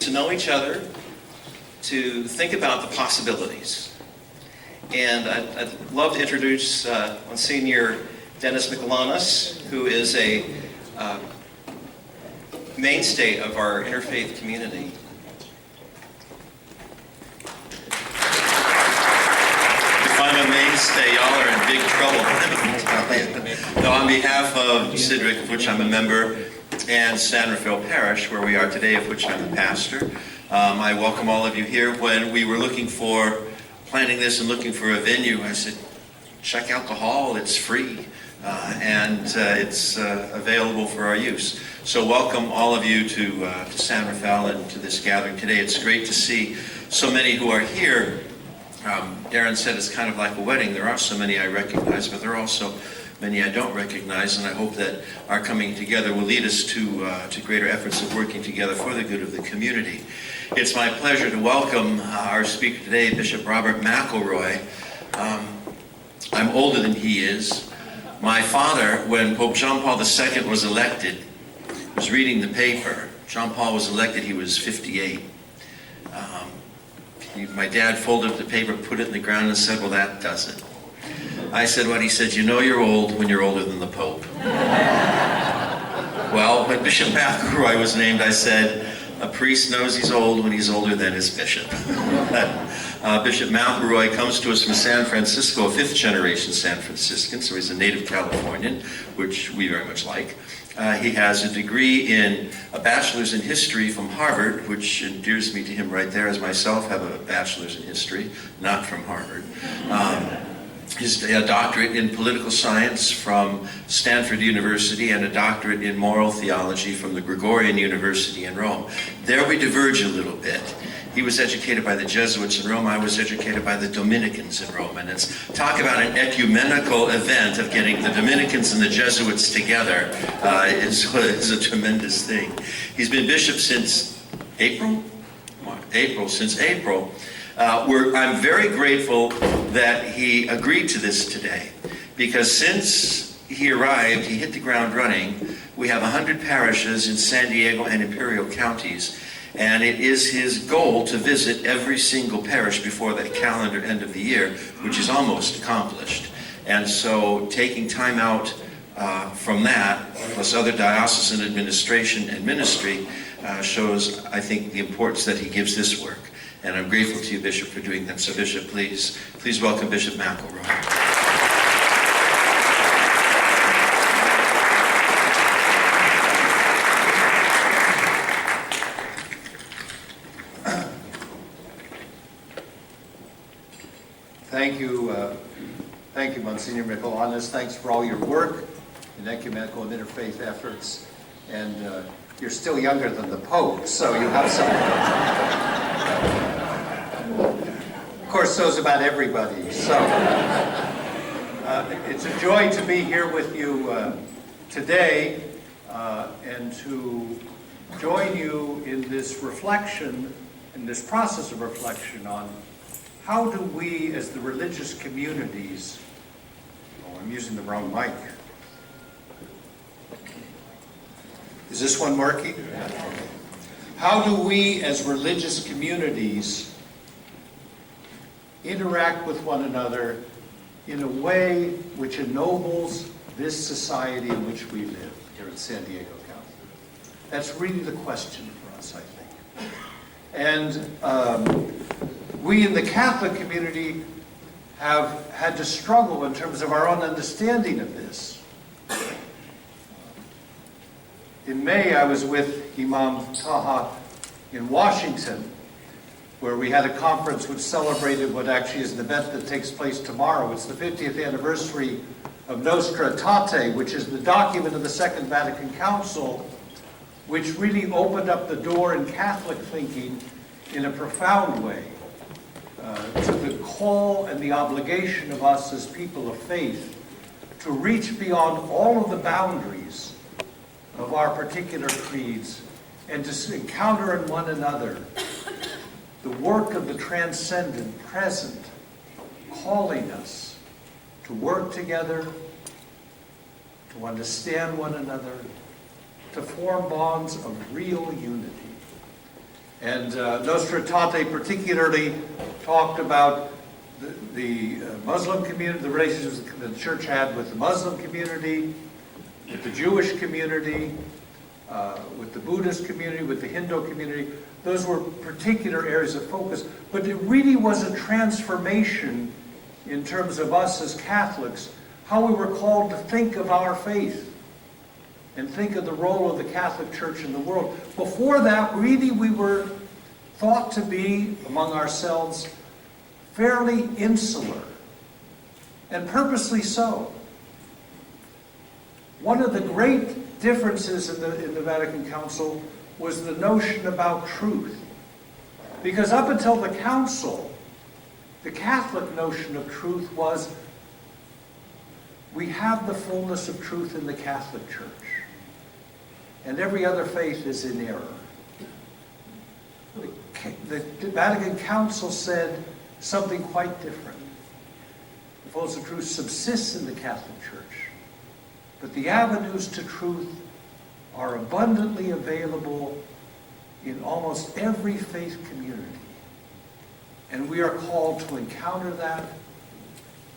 to know each other, to think about the possibilities. And I'd love to introduce Monsignor Dennis Michelanis, who is a mainstay of our Interfaith community. If I'm a mainstay, y'all are in big trouble. So on behalf of Sidrick, of which I'm a member, and San Rafael Parish, where we are today, of which I'm the pastor, I welcome all of you here. When we were planning this and looking for a venue, I said, check out the hall, it's free, and it's available for our use. So welcome all of you to San Rafael and to this gathering today. It's great to see so many who are here. Darren said it's kind of like a wedding. There are so many I recognize, but there are also many I don't recognize, and I hope that our coming together will lead us to greater efforts of working together for the good of the community. It's my pleasure to welcome our speaker today, Bishop Robert McElroy. I'm older than he is. My father, when Pope John Paul II was elected, was reading the paper. John Paul was elected, he was 58. My dad folded up the paper, put it in the ground, and said, well, that does it. I said what? He said, you know you're old when you're older than the Pope. Well, when Bishop McElroy was named, I said, a priest knows he's old when he's older than his bishop. Bishop McElroy comes to us from San Francisco, a fifth-generation San Franciscan, so he's a native Californian, which we very much like. He has a degree in a bachelor's in history from Harvard, which endears me to him right there, as myself have a bachelor's in history, not from Harvard. His doctorate in political science from Stanford University and a doctorate in moral theology from the Gregorian University in Rome. There we diverge a little bit. He was educated by the Jesuits in Rome. I was educated by the Dominicans in Rome. And it's talk about an ecumenical event of getting the Dominicans and the Jesuits together is a tremendous thing. He's been bishop since April. I'm very grateful that he agreed to this today, because since he arrived, he hit the ground running. We have 100 parishes in San Diego and Imperial counties, and it is his goal to visit every single parish before the calendar end of the year, which is almost accomplished. And so taking time out from that, plus other diocesan administration and ministry, shows, I think, the importance that he gives this work. And I'm grateful to you, Bishop, for doing that. So, Bishop, please welcome Bishop McElroy. Thank you, Monsignor Michelanis. Thanks for all your work in ecumenical and interfaith efforts. And you're still younger than the Pope, so you have some. Of course, so's about everybody. So it's a joy to be here with you today and to join you in this reflection, in this process of reflection on how do we as the religious communities, I'm using the wrong mic. Is this one working? How do we as religious communities interact with one another in a way which ennobles this society in which we live here in San Diego County? That's really the question for us, I think. And we in the Catholic community have had to struggle in terms of our own understanding of this. In May, I was with Imam Taha in Washington, where we had a conference which celebrated what actually is an event that takes place tomorrow. It's the 50th anniversary of Nostra Aetate, which is the document of the Second Vatican Council, which really opened up the door in Catholic thinking in a profound way to the call and the obligation of us as people of faith to reach beyond all of the boundaries of our particular creeds and to encounter in one another the work of the transcendent present, calling us to work together, to understand one another, to form bonds of real unity. And Nostra Aetate particularly talked about the Muslim community, the relationships that the church had with the Muslim community, with the Jewish community, with the Buddhist community, with the Hindu community. Those were particular areas of focus. But it really was a transformation in terms of us as Catholics, how we were called to think of our faith and think of the role of the Catholic Church in the world. Before that, really we were thought to be, among ourselves, fairly insular, and purposely so. One of the great differences in the Vatican Council was the notion about truth. Because up until the Council, the Catholic notion of truth was, we have the fullness of truth in the Catholic Church, and every other faith is in error. The Vatican Council said something quite different. The fullness of truth subsists in the Catholic Church, but the avenues to truth are abundantly available in almost every faith community. And we are called to encounter that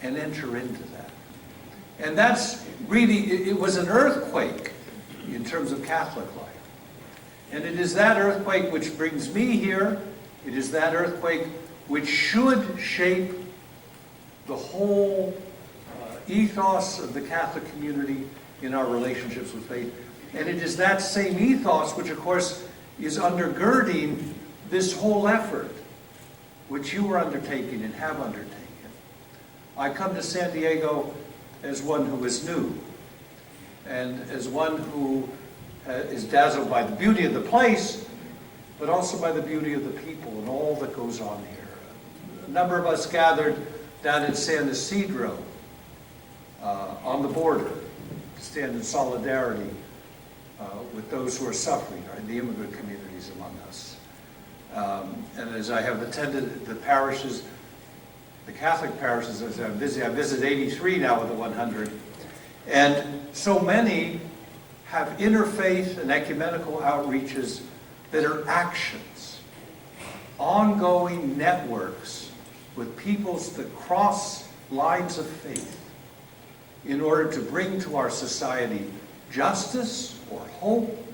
and enter into that. And that's really, it was an earthquake in terms of Catholic life. And it is that earthquake which brings me here. It is that earthquake which should shape the whole ethos of the Catholic community in our relationships with faith. And it is that same ethos which, of course, is undergirding this whole effort, which you are undertaking and have undertaken. I come to San Diego as one who is new, and as one who is dazzled by the beauty of the place, but also by the beauty of the people and all that goes on here. A number of us gathered down in San Isidro on the border to stand in solidarity with those who are suffering, or the immigrant communities among us. And as I have attended the parishes, the Catholic parishes, as I visit 83 now of the 100, and so many have interfaith and ecumenical outreaches that are actions, ongoing networks with peoples that cross lines of faith in order to bring to our society justice or hope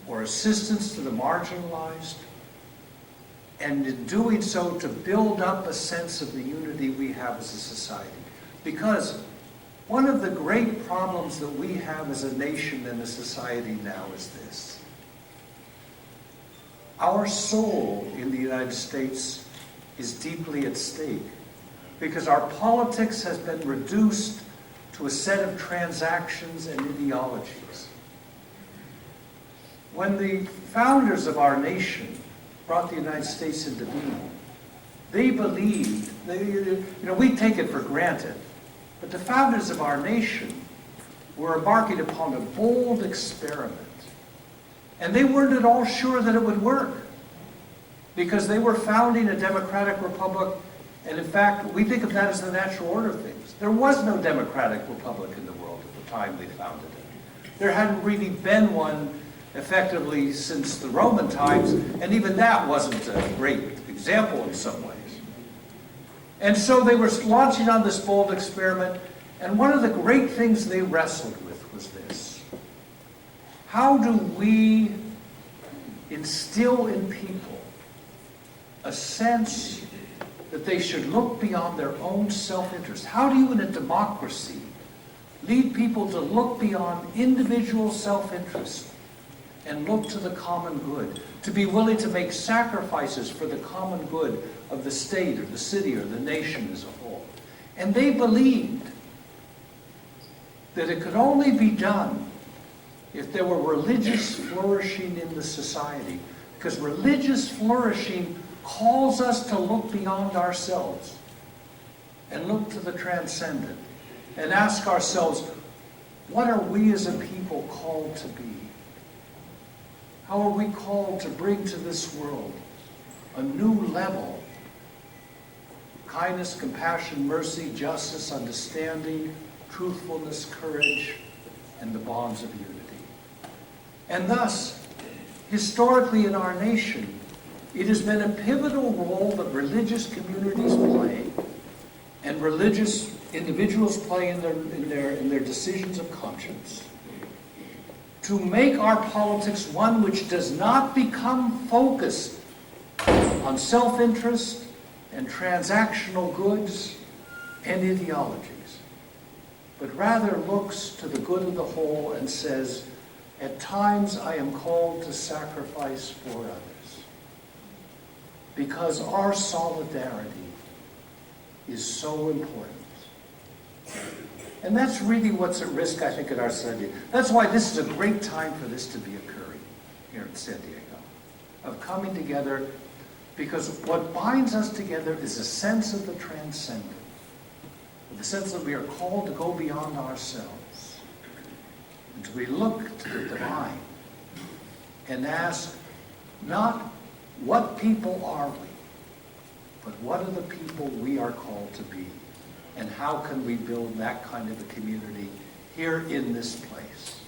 or assistance to the marginalized, and in doing so to build up a sense of the unity we have as a society. Because one of the great problems that we have as a nation and a society now is this. Our soul in the United States is deeply at stake because our politics has been reduced to a set of transactions and ideologies. When the founders of our nation brought the United States into being, they believed, we take it for granted, but the founders of our nation were embarking upon a bold experiment. And they weren't at all sure that it would work, because they were founding a democratic republic, and in fact, we think of that as the natural order of things. There was no democratic republic in the world at the time they founded it. There hadn't really been one effectively since the Roman times, and even that wasn't a great example in some ways. And so they were launching on this bold experiment, and one of the great things they wrestled with was this. How do we instill in people a sense that they should look beyond their own self-interest? How do you, in a democracy, lead people to look beyond individual self-interest and look to the common good, to be willing to make sacrifices for the common good of the state or the city or the nation as a whole? And they believed that it could only be done if there were religious flourishing in the society, because religious flourishing calls us to look beyond ourselves and look to the transcendent and ask ourselves, what are we as a people called to be? How are we called to bring to this world a new level? Kindness, compassion, mercy, justice, understanding, truthfulness, courage, and the bonds of unity. And thus, historically in our nation, it has been a pivotal role that religious communities play and religious individuals play in their decisions of conscience to make our politics one which does not become focused on self-interest and transactional goods and ideologies, but rather looks to the good of the whole and says, at times I am called to sacrifice for others, because our solidarity is so important. And that's really what's at risk, I think, in our society. That's why this is a great time for this to be occurring here in San Diego, of coming together, because what binds us together is a sense of the transcendent, the sense that we are called to go beyond ourselves, and to look to the divine and ask, not what people are we, but what are the people we are called to be? And how can we build that kind of a community here in this place?